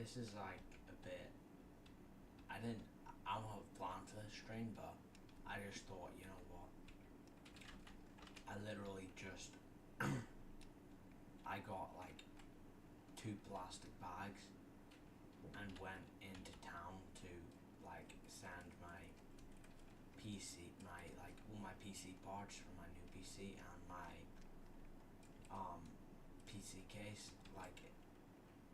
this is like a bit. I didn't. I don't have a plan for this stream, but I just thought, you know what? I literally just. I got like 2 plastic bags and went into town to like send my PC, my like all my PC parts for my new PC and my PC case, like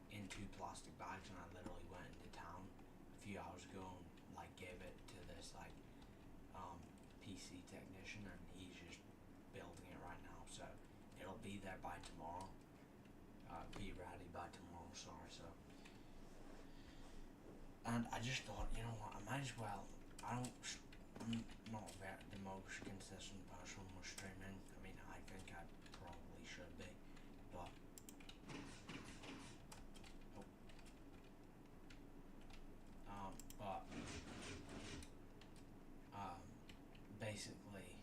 in 2 plastic bags, and I literally went into town a few hours ago and like gave it to this like PC technician, and he's just building it right now, so it'll be there by tomorrow. Be ready by tomorrow, sorry. So, and I just thought, you know what, I might as well. I'm not the most consistent person with streaming. I mean, I think I probably should be, but oh, but um, basically,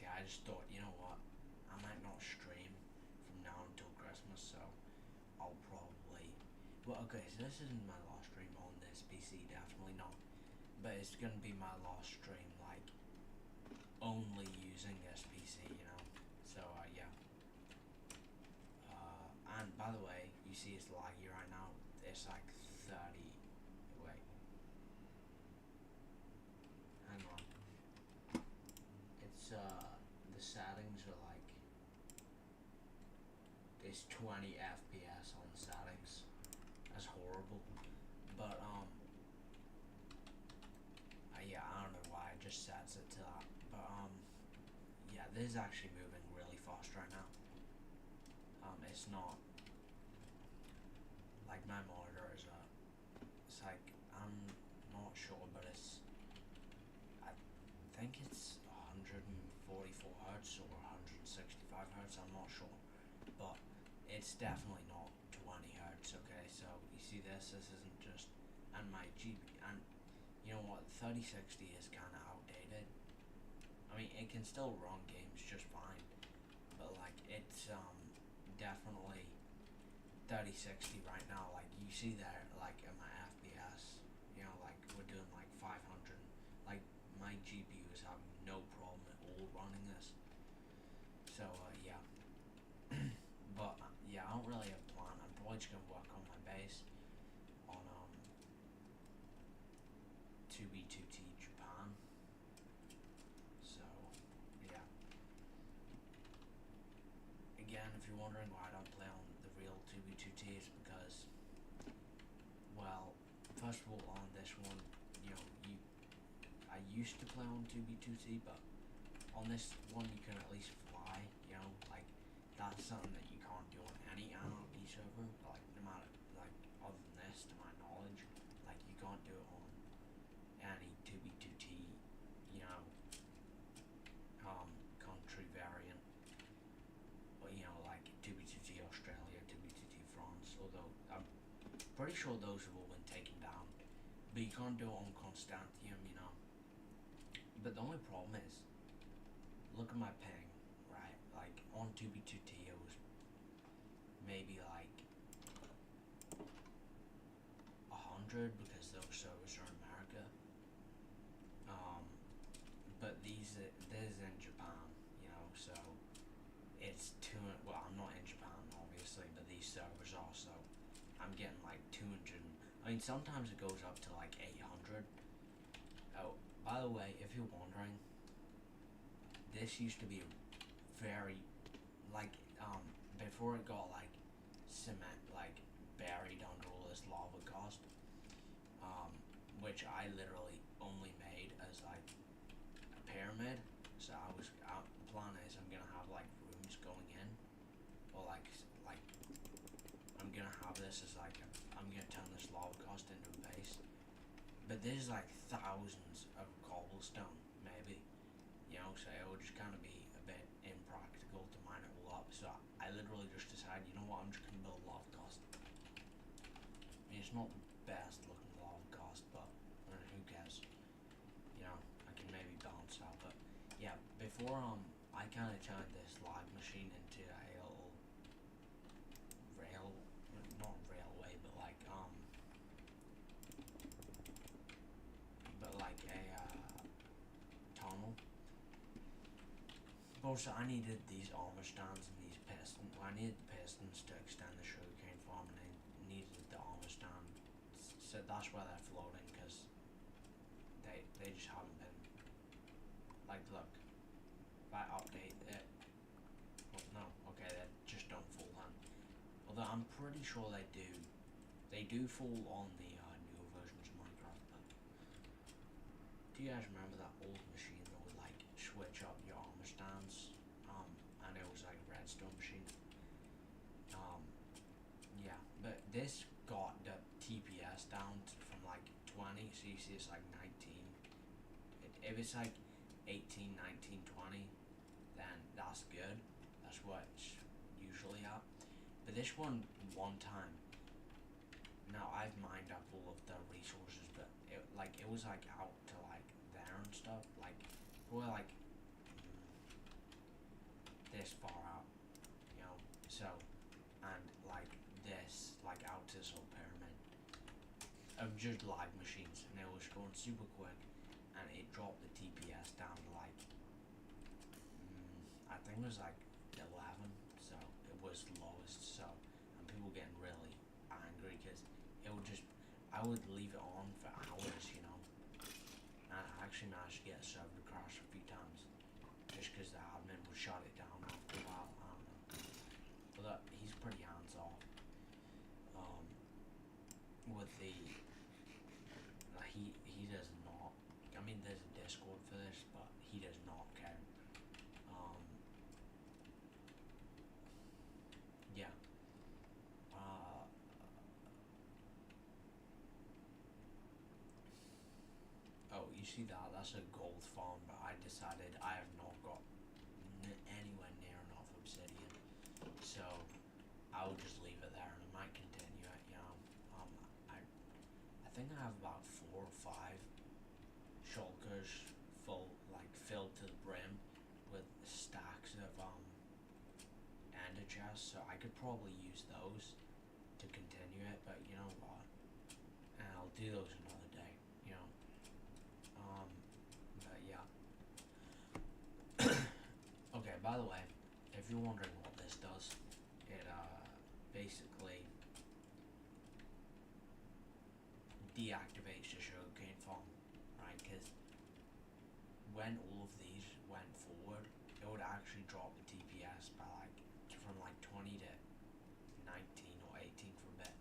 yeah, I just thought, you know what, I might not stream from now until Christmas, so I'll probably. Well, okay, so this isn't my last stream on this PC, definitely not. But it's gonna be my last stream, like, only using this PC, you know? So, yeah. And by the way, you see it's laggy right now. It's like 30. Wait. Hang on. It's, the settings are like. It's 20 FPS on the settings. That's horrible. But, yeah, I don't know why it just sets it to that. But, yeah, this is actually moving really fast right now. It's not like my monitor is it's like, I'm not sure, but I think it's 144 hertz or 165 hertz, I'm not sure, but it's definitely not 20 hertz. Okay, so you see this isn't just, and my GB, and you know what, 3060 is kind of outdated. I mean, it can still run games just fine, but like it's definitely 3060 right now. Like you see there, like in my FPS, you know, like we're doing like 500. Like my GPU is having no problem at all running this. So yeah, but yeah, I don't really have a plan. I'm probably just gonna work on my base on 2B2T Japan. So yeah. Again, if you're wondering why I don't play on the real 2B2T, it's because, well, first of all, on this one, you know, I used to play on 2B2T, but on this one you can at least fly, you know, like, that's something that you can't do on any MLP server, like, no matter, like, other than this, to my knowledge, like, you can't do it on any 2B2T, you know, country variant. You know, like 2B2T Australia, 2B2T France, although I'm pretty sure those have all been taken down. But you can't do it on Constantium, you know. But the only problem is, look at my ping, right? Like on 2B2T it was maybe like 100 because those servers are in America. But this is in Japan, you know, so it's well, I'm not in Japan obviously, but these servers also, I'm getting like 200. I mean, sometimes it goes up to like 800. Oh, by the way, if you're wondering, this used to be very like before it got like cement like buried under all this lava cost, which I literally only made as like a pyramid. So the plan is I'm gonna have like rooms going in, or like I'm gonna have this as like I'm gonna turn this lava cost into a base. But there's like thousands of cobblestone, maybe, you know, so it would just kind of be a bit impractical to mine it all up. So I literally just decided, you know what, I'm just gonna build lava cost. I mean, it's not the best looking lava cost, but who cares? You know, I can maybe balance out, but yeah, before I kind of turned this lag machine into a little not railway, but like like a tunnel. Also, I needed these armor stands and these pistons. Well, I needed the pistons to extend the sugarcane farm, and I needed the armor stand. So that's why they're floating, because they just haven't been. Like, look, if I update it. Well, no, okay, they just don't fall then. Although I'm pretty sure they do. They do fall on the newer versions of Minecraft. But do you guys remember that old machine that would like switch up your armor stands? And it was like a redstone machine. Yeah, but this got the TPS down from like 20, so you see it's like 19. If it's like 18, 19, 20, then that's good. That's what it's usually at. But this one time, now I've mined up all of the resources, but it was like out to like there and stuff, like probably like this far out, you know. So, and like this, like out to this whole pyramid of just lag machines, and it was going super quick, and it dropped the TPS down to like I think it was like 11, so it was lowest. So, and people getting really angry because it would just, I would leave it on for hours, you know, and I actually managed to get a server to crash a few times just because the admin would shut it down after a while. I don't know, but he's pretty hands off with the he does not, I mean there's a Discord for this, but he does not care. Yeah. Oh, you see that? That's a gold farm, but I decided I have not got anywhere near enough obsidian, so I will just leave it there, and I might continue it. You know, I think I have about 4 or 5 shulkers filled to the brim with stacks of ender chests, so I could probably use those to continue it. But you know what? And I'll do those another day. You know. But yeah. Okay, by the way, if you're wondering what this does, it basically deactivates the sugarcane farm, right? Because when all of these went forward, it would actually drop the TPS by like from like 20 to 19 or 18 for a bit.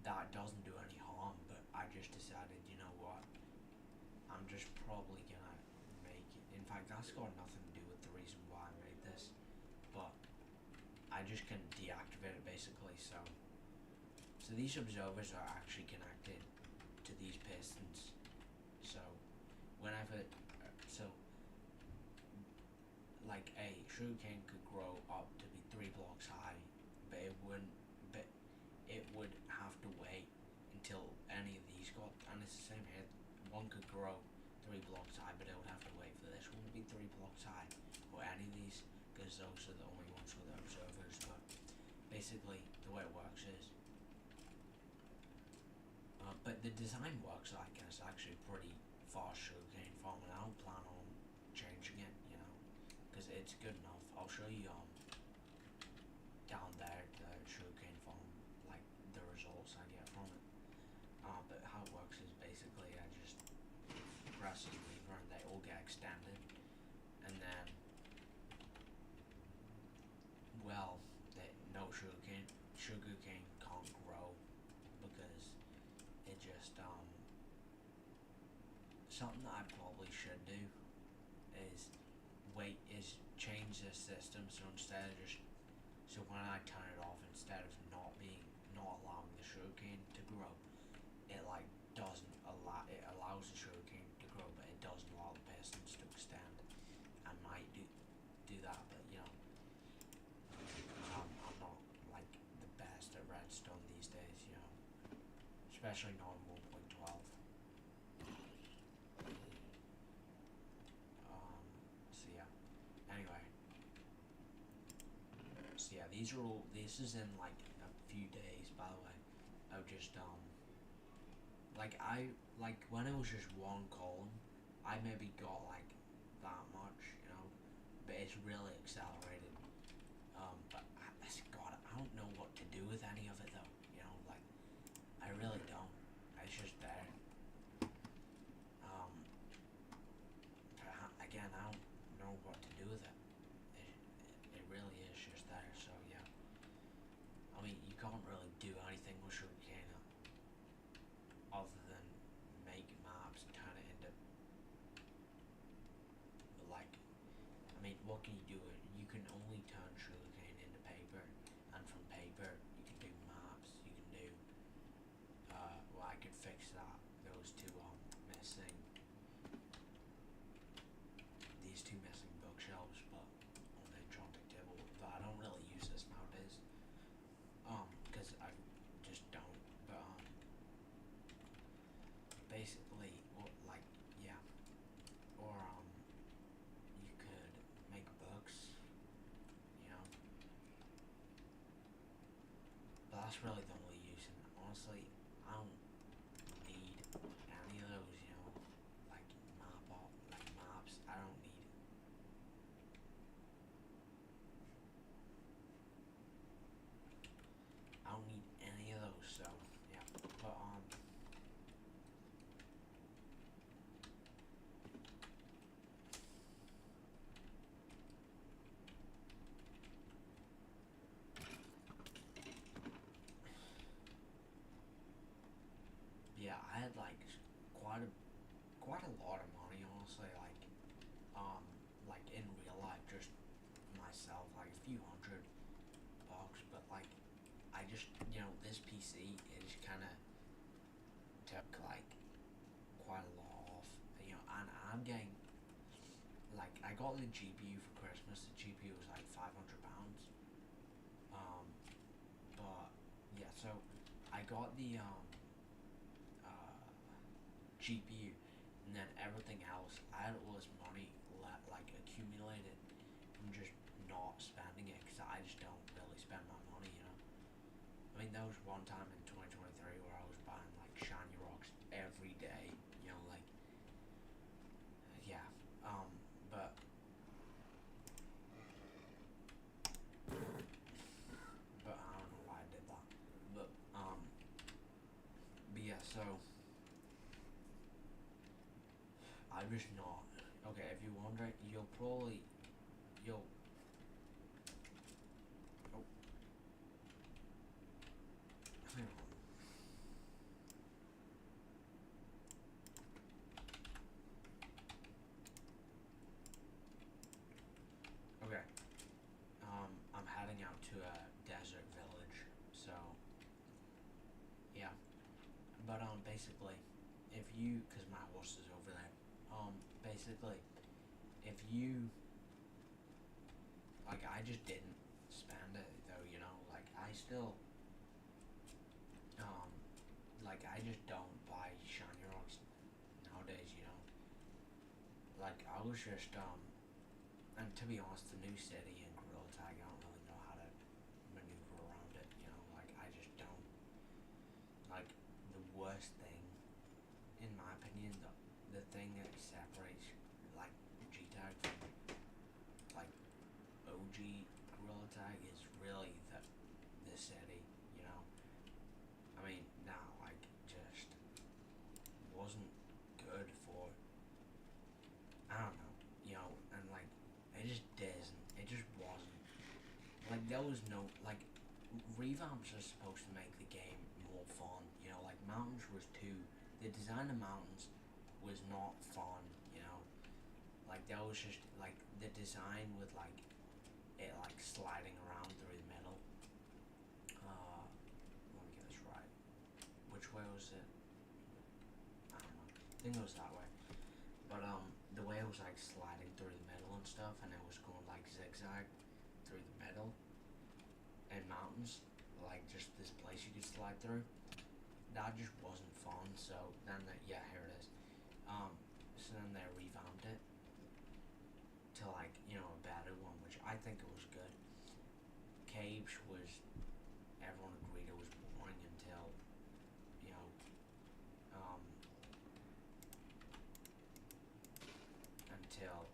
That doesn't do any harm, but I just decided, you know what? I'm just probably gonna make it. In fact, that's got nothing to do with the reason why I made this, but I just can deactivate it basically. So these observers are actually connected to these pistons. So whenever, so like a sugarcane could grow up to be 3 blocks high, but it wouldn't. But it would have to wait until any of these got. And it's the same here. One could grow 3 blocks high, but it would have to wait for this one to be 3 blocks high, or any of these, because those are the only ones with observers. But basically, the way it works is. But the design works like it's actually pretty fast sugarcane farm, and I don't plan on changing it, you know, because it's good enough. I'll show you down there the sugarcane farm, like the results I get from it. But how it works is basically I just press the lever and they all get extended, and then well, no sugarcane can't grow because it just something that I probably should do is change this system, so instead of just when I turn it off, instead of not allowing the sugarcane to grow, it like doesn't allow it allows the sugarcane to grow, but it doesn't allow the pistons to extend. I might do that, but you know, I'm not like the best at redstone these days, you know, especially not in 1.12. So yeah. Anyway. So yeah, these are all. This is in like a few days, by the way. Of just like when it was just one column, I maybe got like that much, you know, but it's really accelerated. But God, I don't know what to do with any of it though. You know, like I really don't. It's just there. Um, again, I don't know what to do with it. It really is just there. So yeah, I mean, you can't really do anything with sugarcane other than make maps, turn it into like. I mean, what can you do? You can only turn sugarcane into paper, and from paper you can do maps. You can do. Well, I could fix that. Those two missing. These two missing bookshelves, but on the electronic table. But I don't really use this nowadays. Because I just don't. But basically, or like yeah, or you could make books, you know. But that's really the only use. And honestly, I don't need any of those, you know, like like maps. I don't need. I don't need any of those. So yeah, but yeah, I had like quite a quite a lot of money, honestly. Um, like in real life, just myself, like a few $100. But like, I just this PC is kind of took like quite a lot off. And I'm getting like I got the GPU for Christmas. The GPU was like £500. Um, but yeah, so I got the GPU, and then everything else. I had all this money like accumulated from just not spending it because I just don't really spend my money. I mean, there was one time in 2023 where I was buying like shiny rocks every day. Like yeah. But I don't know why I did that. But yeah. So I'm just not okay. If you're wondering, you'll. Oh, hang on. Okay. I'm heading out to a desert village. So yeah. But basically, if you, cause my horse is over there. Basically, if you like, I just didn't spend it though. Like I still um like I just don't buy shiny rocks nowadays. Like I was just and to be honest, the new city in Gorilla Tag, I don't really know how to maneuver around it. Like I just don't. Like the worst thing, in my opinion, the thing that separates like G-Tag from like OG Gorilla Tag is really the city. I mean, now like just wasn't good for I don't know, and like it just doesn't. It just wasn't. Like there was no like revamps are supposed to make the game more fun. Like mountains was too. The design of mountains was not fun. Like that was just like the design with like it like sliding around through the middle. Let me get this right. Which way was it? I don't know. I think it was that way. But the way it was like sliding through the middle and stuff, and it was going like zigzag through the middle and mountains, like just this place you could slide through. That just wasn't fun. So then, yeah, here it is. So then they revamped it to like a better one, which I think it was good. Caves everyone agreed it was boring until you know until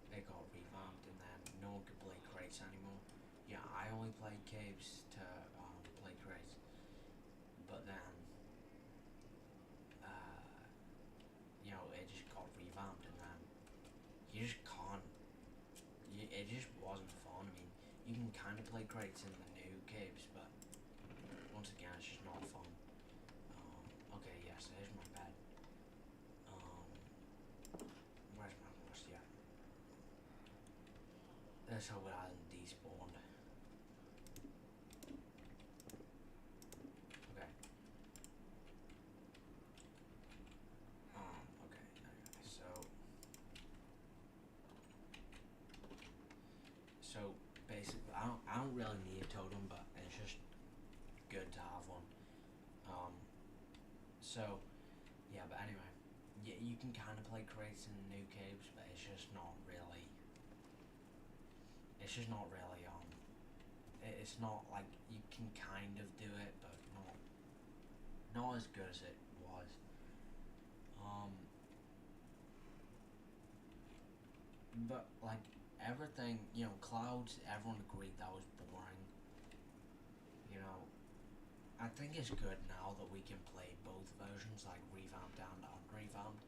it got revamped, and then no one could play crates anymore. Yeah, I only played caves to play crates, but then uh, it just got revamped, and then you just can't. It just wasn't fun. I mean, you can kind of play crates in the new caves, but once again, it's just not fun. Okay, yes, here's my bed. Um, where's my horse? Yeah. Let's hope it hasn't despawned. Okay. Okay. Anyway, so basically, I don't really need a totem, but it's just good to have one. Um, so yeah, but anyway, yeah, you can kind of play crates in new caves, but it's just not really. It's just not really. It's not like you can kind of do it, but not as good as it was. Um, but like everything, clouds. Everyone agreed that was boring. You know, I think it's good now that we can play both versions, like revamped and unrevamped.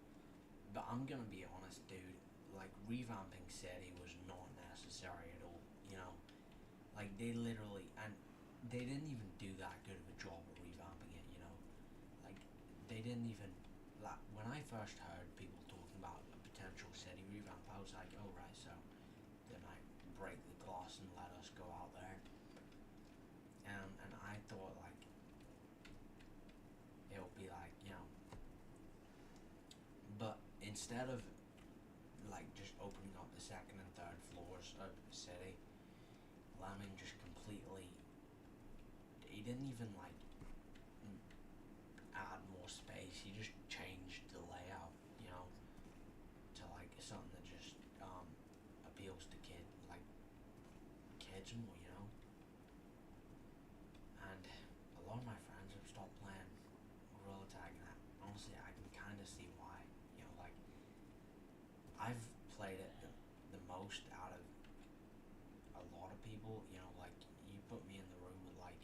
But I'm gonna be honest, dude. Like revamping City was not necessary at all. Like they literally, and they didn't even do that good of a job of revamping it. Like they didn't even. Like when I first heard people talking about a potential City revamp, I was like, oh right, so they might break the glass and let us go out there. And I thought like it would be like but instead of like just opening up the second and third floors of the city, Lemming just completely. He didn't even like add more space. He just changed the layout, to like something that just appeals to kids more. And a lot of my friends have stopped playing Gorilla Tag, and honestly, I can kind of see why. Like I've played it the most out of a lot of people. Like you put me in the room with like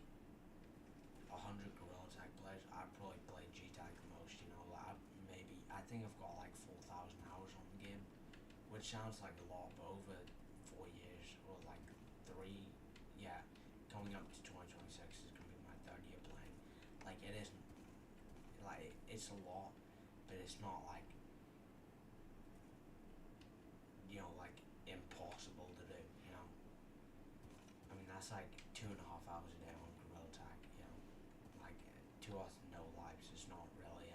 100 Gorilla Tag players, I probably play G Tag the most. I think I've got like 4,000 hours on the game, which sounds like a lot, but over 4 years or like three, yeah, coming up to 2026 is gonna be my third year playing. Like it isn't like it's a lot, but it's not like like impossible to do. I mean that's like 2.5 hours a day on Gorilla Tag. Like to us no lives. It's not really.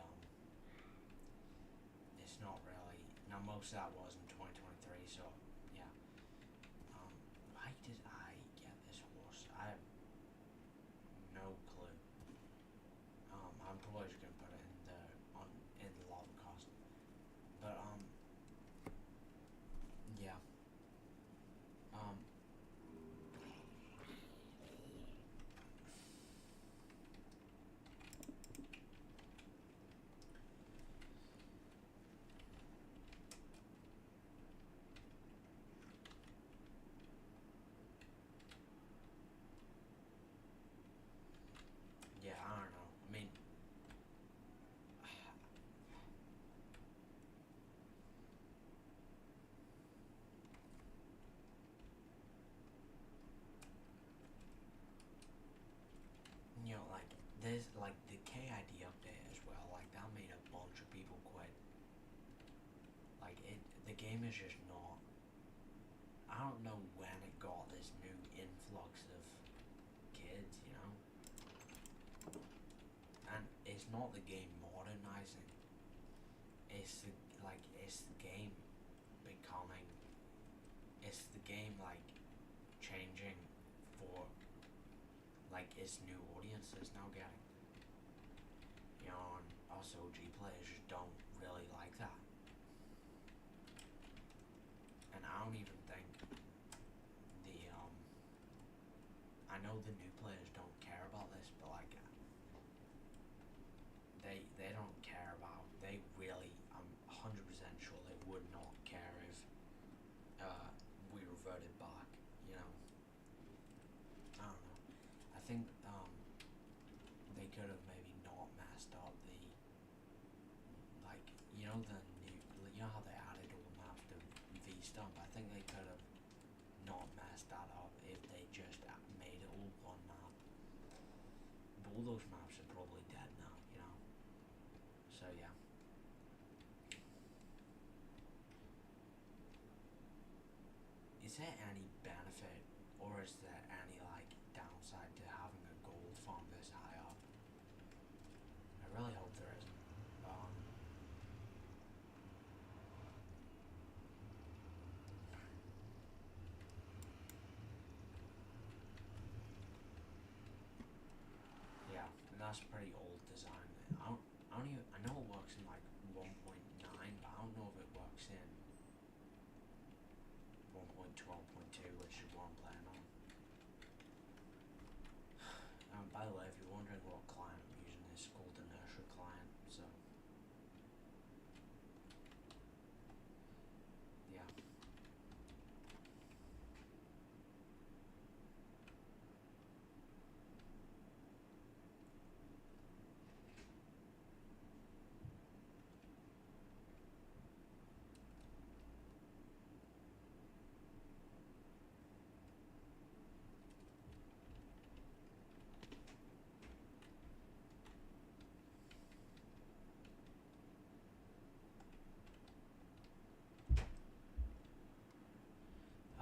Now most of that was in 2023, so yeah. Why did I get this horse? I have no clue. I'm probably just gonna put it in the lava cost. But yeah. Um, yeah, I don't know. I mean, like there's like the KID update as well. Like that made a bunch of people quit. Like the game is just not. I don't know when it got this new influx of kids, and it's not the game modernizing. It's the game becoming. It's the game like changing for like its new audiences now getting. And us OG players just don't really like that. And I don't even think I know the new players don't care about this, but like they don't care about. They really, I'm 100% sure they would not care you know the new, you know how they added all the maps to V-Stump? I think they could have not messed that up if they just made it all one map. But all those maps are probably dead now, you know? So yeah. Is there any benefit, or is there any like downside to having a gold farm this high up? I really hope there isn't. Yeah, and that's a pretty old design. I don't even, I know it works in like 1.9, but I don't know if it works in 1.12.2, which is what I'm playing on. By the way, if you're wondering what client I'm using, it's called the Nursery client, so yeah.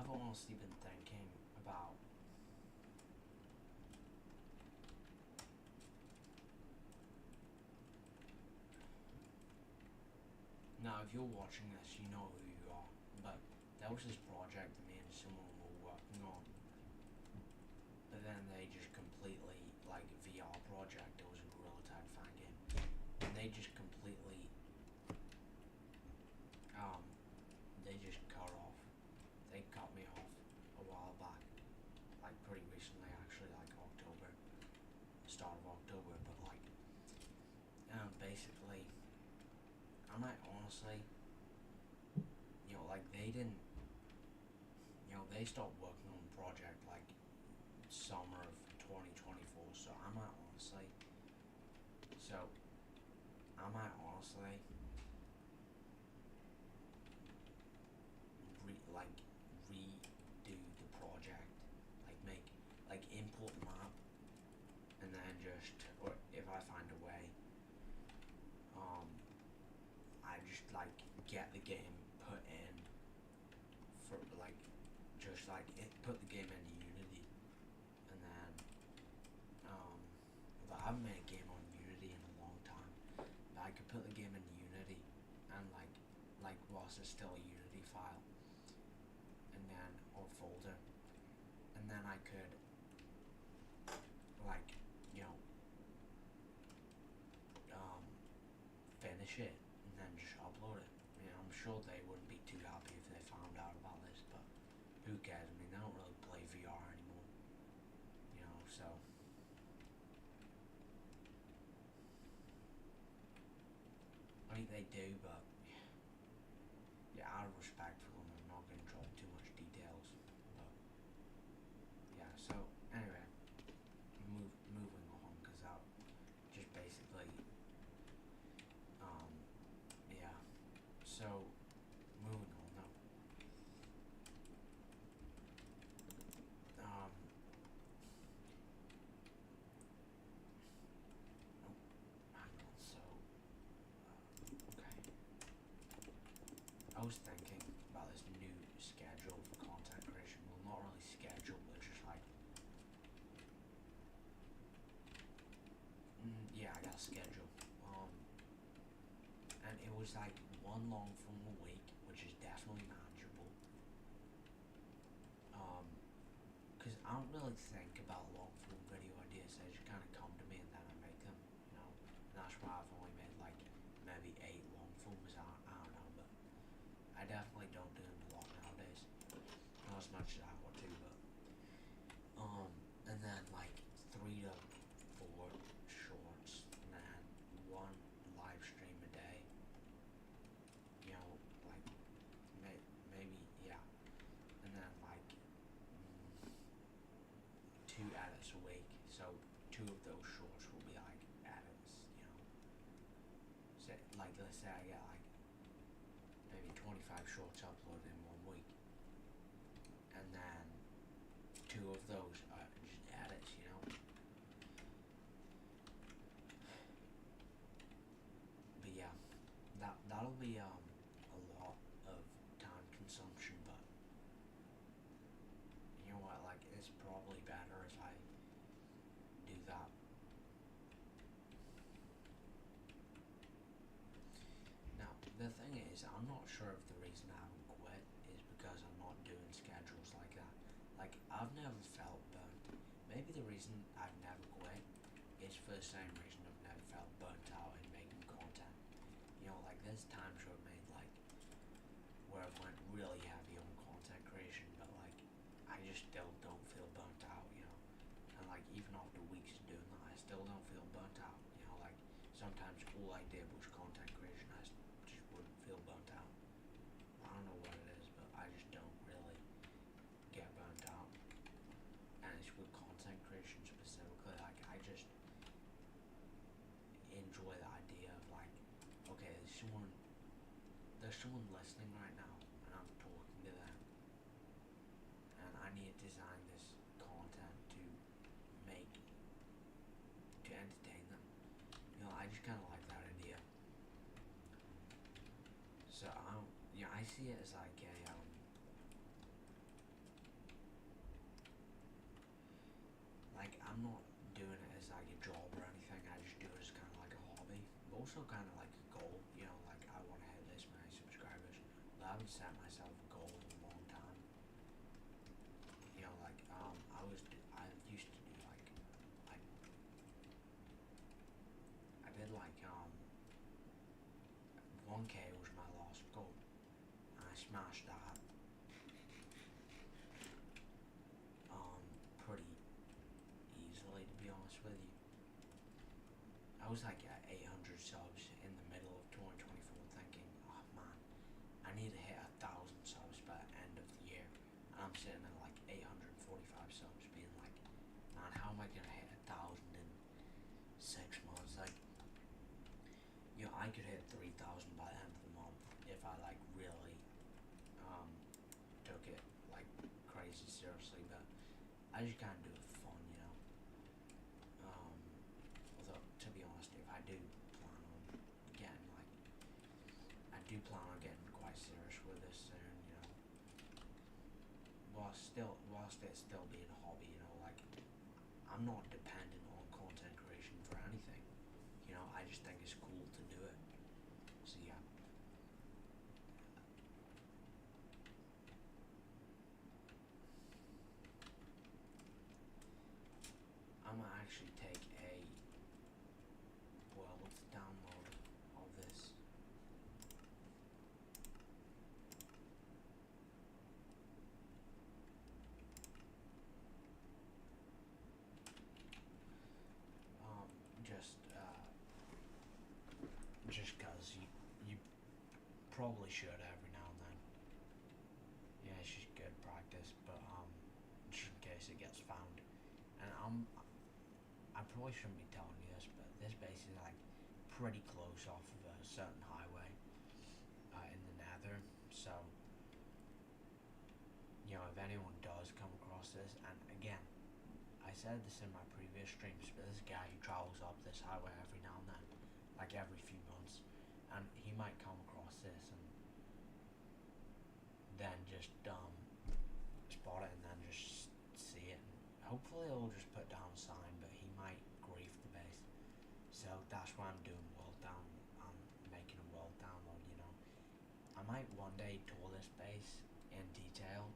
I've honestly been thinking about now. If you're watching this, you know who you are. But there was this project that me and someone were working on, but then they just completely, like, VR project. It was a Gorilla Tag fan game, and they just completely um they just they cut me off a while back, like pretty recently actually, like October, start of October. But like basically, I might honestly, you know, like they didn't, you know, they stopped working on the project like summer of 2024. So I might honestly, so I might honestly like redo the project, like make, like import the map, and then just, or if I find a way, um, I just like get the game put in for like, just like put the game into Unity, and then but I haven't made a game on Unity in a long time. But I could put the game into Unity, and like whilst it's still a Unity file, and then, or folder, and then I could like, you know, um, finish it and then just upload it. I mean, I'm sure they wouldn't be too happy if they found out about this, but who cares? I mean, they don't really play VR anymore, you know, so. I mean, they do, but yeah, out of respect for them, I'm not going to drop too much details. But yeah, so anyway, moving on, because that just basically, yeah. So moving on now. Um, oh, hang on. So okay, I was thinking about this new schedule for content creation. Well, not really schedule, but just like, yeah, I got a schedule. And it was like one long form a week, which is definitely manageable. Because I don't really think about long form video ideas. They just kind of come to me and then I make them, you know. And that's why I've only made like maybe 8 long forms. I don't know, but I definitely don't do them a lot nowadays. Not as much as I want to, but and then like 3 to 4 shorts, and then 1 live stream a day. You know, like maybe, yeah, and then like 2 edits a week. So 2 of those shorts will be like edits. You know, so like let's say I get like 25 shorts uploaded in 1 week, and then 2 of those are just edits, you know. But yeah, that'll be a lot of time consumption, but you know what? Like, it's probably better if I do that. Now, the thing is, I'm not sure if the reason I haven't quit is because I'm not doing schedules like that. Like, I've never felt burnt. Maybe the reason I've never quit is for the same reason I've never felt burnt out in making content. You know, like, there's times where I've made, like, where I've went really heavy on content creation, but, like, I just still don't feel burnt out, you know. And, like, even after weeks of doing that, I still don't feel burnt out, you know. Like, sometimes all I did was content creation, I just wouldn't feel burnt out. I don't know what it is, but I just don't really get burnt out. And it's with content creation specifically, like, I just enjoy the idea of, like, okay, there's someone listening right now, and I'm talking to them, and I need to design this content to make, to entertain them. You know, I just kind of like that idea. So I see it as like a like, I'm not doing it as like a job or anything. I just do it as kind of like a hobby, but also kind of like a goal. You know, like, I want to hit this many subscribers. But I haven't set myself a goal in a long time. You know, like, I used to do like I did like 1K was my last goal, and I smashed that pretty easily, to be honest with you. I was like at 800 subs in the middle of 2024, thinking, oh man, I need to hit 1,000 subs by the end of the year. And I'm sitting at like 845 subs, being like, man, how am I gonna hit 1,000 in 6 months? Like, you know, I could hit 3,000 by the end of the month if I like really took it like crazy seriously, but I just kind of do it for fun, you know. Although, to be honest, if I do plan on getting like, I do plan on getting quite serious with this soon, you know. Whilst it still being a hobby, you know, like, I'm not dependent on content creation for anything. You know, I just think it's cool to do it. So yeah. I'm gonna actually take a, well, let's download all this. Just cause you probably should every now and then. Yeah, it's just good practice, but just in case it gets found. And I probably shouldn't be telling you this, but this base is like pretty close off of a certain highway in the Nether. So, you know, if anyone does come across this, and again, I said this in my previous streams, but this guy who travels up this highway every now and then, like every few months, and he might come across this and then just spot it and then just see it. And hopefully he'll just put down a sign, but he might grief the base. So that's why I'm doing world down. I'm making a world download. You know, I might one day tour this base in detail.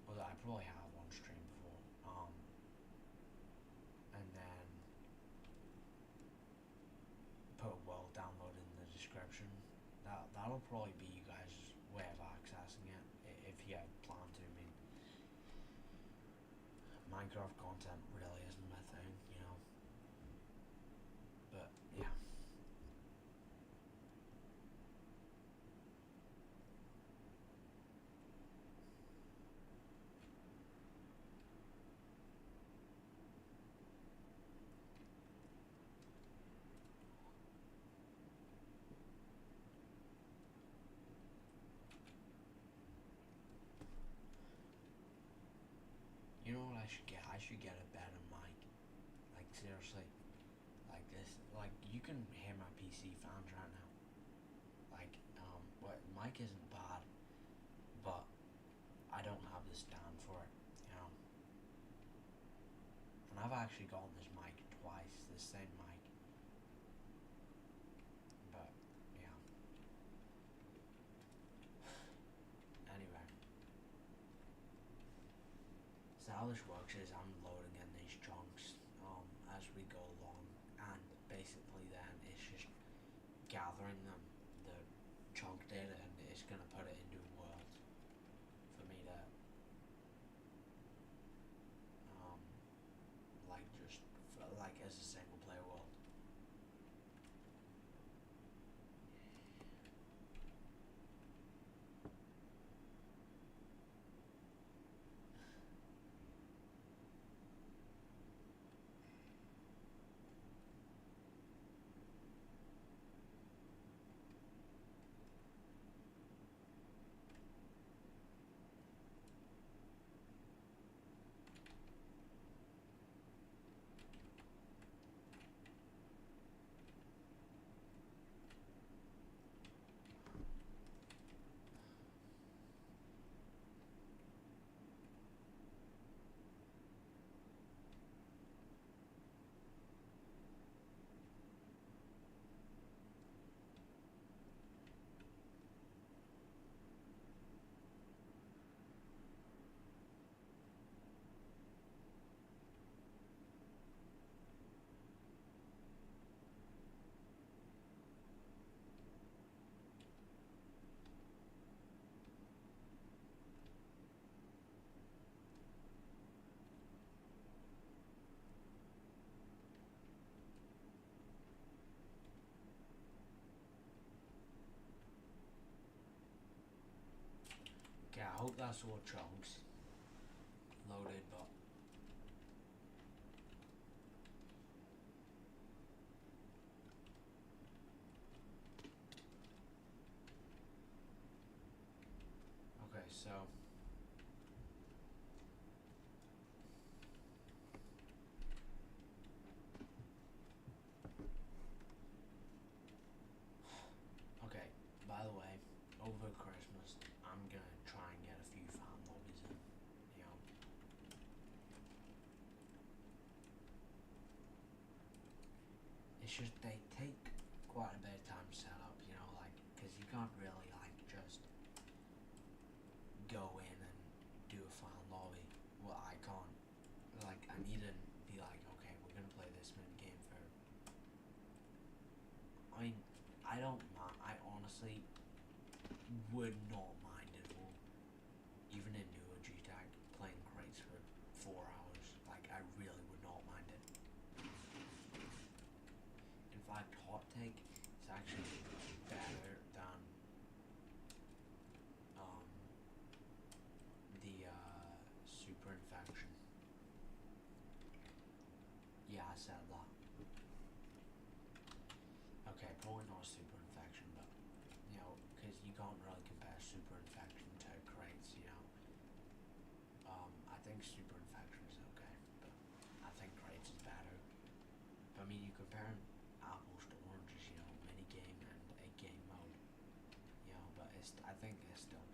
Although I probably have on stream before. And then put a world download in the description. That'll probably be you guys' way of accessing it if you plan to. I mean, Minecraft content really isn't my thing, you know. But yeah. I should get a better mic. Like seriously, like this, like you can hear my PC fans right now. Like what mic isn't bad, but I don't have the stand for it, you know. And I've actually gotten this mic twice, the same mic. But yeah. Anyway, so how this works is I'm loading in these chunks as we go along, and basically then it's just gathering them, the chunk data, and it's gonna put it into a world for me to um, like just like as a single player world. Okay, I hope that's all chunks loaded, but okay, so okay. By the way, over Christmas, I'm gonna try and get a few fan lobbies in. You know, it's just they take quite a bit of time to set up. You know, like because you can't really like just go in and do a fan lobby. Well, I can't. Like, I need to be like, okay, we're gonna play this mini game for. I mean, I don't mind. I honestly would not mind at all, even in newer GTAG, playing crates for 4 hours. Like, I really would not mind it. In fact, hot take is actually better than um, the super infection. Yeah, I said that. Okay, probably not super infection, but you know, because you can't really compare super infection to crates. You know, I think super infection is okay, but I think crates is better. But I mean, you compare apples to oranges. You know, mini game and a game mode. You know, but I think it's still